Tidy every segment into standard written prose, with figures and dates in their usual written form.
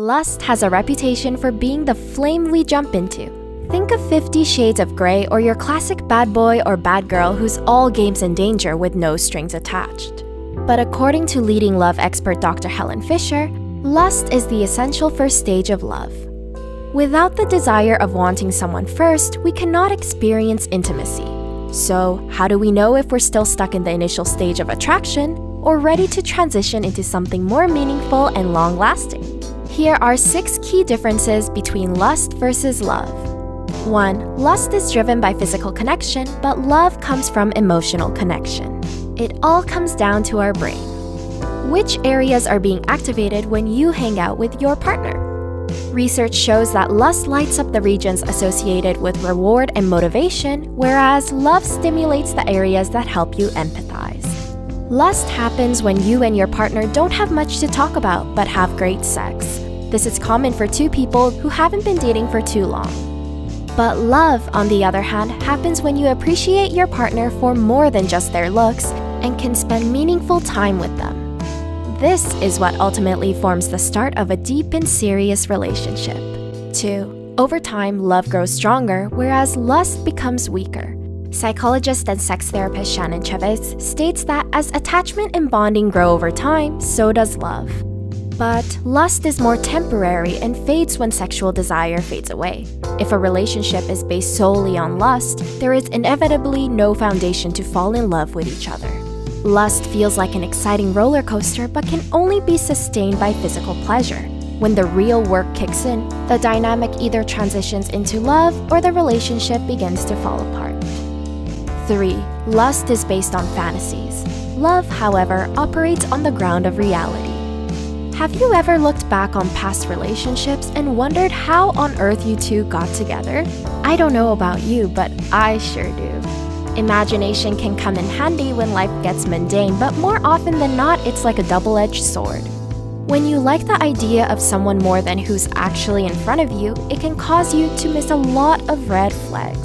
Lust has a reputation for being the flame we jump into. Think of 50 Shades of Grey or your classic bad boy or bad girl who's all games and danger with no strings attached. But according to leading love expert Dr. Helen Fisher, lust is the essential first stage of love. Without the desire of wanting someone first, we cannot experience intimacy. So, how do we know if we're still stuck in the initial stage of attraction or ready to transition into something more meaningful and long-lasting? Here are 6 key differences between lust versus love. 1. Lust is driven by physical connection, but love comes from emotional connection. It all comes down to our brain. Which areas are being activated when you hang out with your partner? Research shows that lust lights up the regions associated with reward and motivation, whereas love stimulates the areas that help you empathize. Lust happens when you and your partner don't have much to talk about but have great sex. This is common for 2 people who haven't been dating for too long. But love, on the other hand, happens when you appreciate your partner for more than just their looks and can spend meaningful time with them. This is what ultimately forms the start of a deep and serious relationship. 2. Over time, love grows stronger, whereas lust becomes weaker. Psychologist and sex therapist Shannon Chavez states that as attachment and bonding grow over time, so does love. But lust is more temporary and fades when sexual desire fades away. If a relationship is based solely on lust, there is inevitably no foundation to fall in love with each other. Lust feels like an exciting roller coaster but can only be sustained by physical pleasure. When the real work kicks in, the dynamic either transitions into love or the relationship begins to fall apart. 3. Lust is based on fantasies. Love, however, operates on the ground of reality. Have you ever looked back on past relationships and wondered how on earth you two got together? I don't know about you, but I sure do. Imagination can come in handy when life gets mundane, but more often than not, it's like a double-edged sword. When you like the idea of someone more than who's actually in front of you, it can cause you to miss a lot of red flags.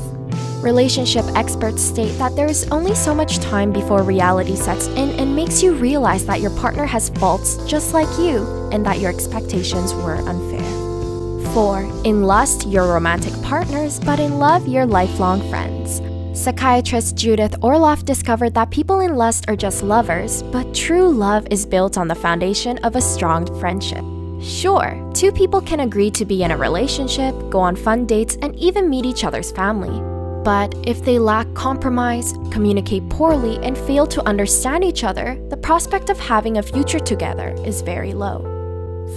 Relationship experts state that there is only so much time before reality sets in and makes you realize that your partner has faults just like you and that your expectations were unfair. 4. In lust, you're romantic partners, but in love, you're lifelong friends. Psychiatrist Judith Orloff discovered that people in lust are just lovers, but true love is built on the foundation of a strong friendship. Sure, 2 people can agree to be in a relationship, go on fun dates, and even meet each other's family. But if they lack compromise, communicate poorly, and fail to understand each other, the prospect of having a future together is very low.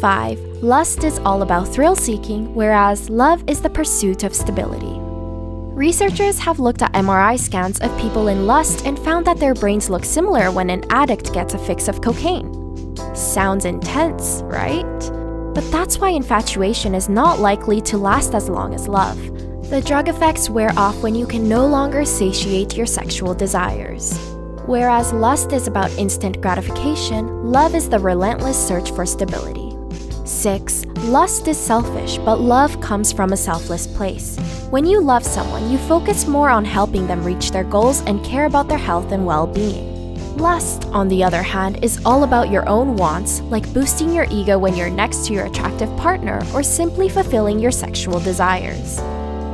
5. Lust is all about thrill-seeking, whereas love is the pursuit of stability. Researchers have looked at MRI scans of people in lust and found that their brains look similar when an addict gets a fix of cocaine. Sounds intense, right? But that's why infatuation is not likely to last as long as love. The drug effects wear off when you can no longer satiate your sexual desires. Whereas lust is about instant gratification, love is the relentless search for stability. 6. Lust is selfish, but love comes from a selfless place. When you love someone, you focus more on helping them reach their goals and care about their health and well-being. Lust, on the other hand, is all about your own wants, like boosting your ego when you're next to your attractive partner or simply fulfilling your sexual desires.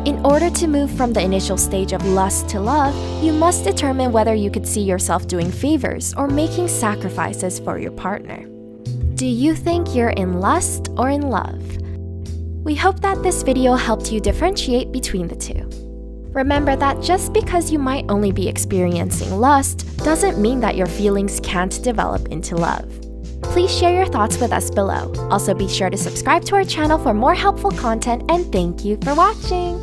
In order to move from the initial stage of lust to love, you must determine whether you could see yourself doing favors or making sacrifices for your partner. Do you think you're in lust or in love? We hope that this video helped you differentiate between the two. Remember that just because you might only be experiencing lust doesn't mean that your feelings can't develop into love. Please share your thoughts with us below. Also, be sure to subscribe to our channel for more helpful content, and thank you for watching!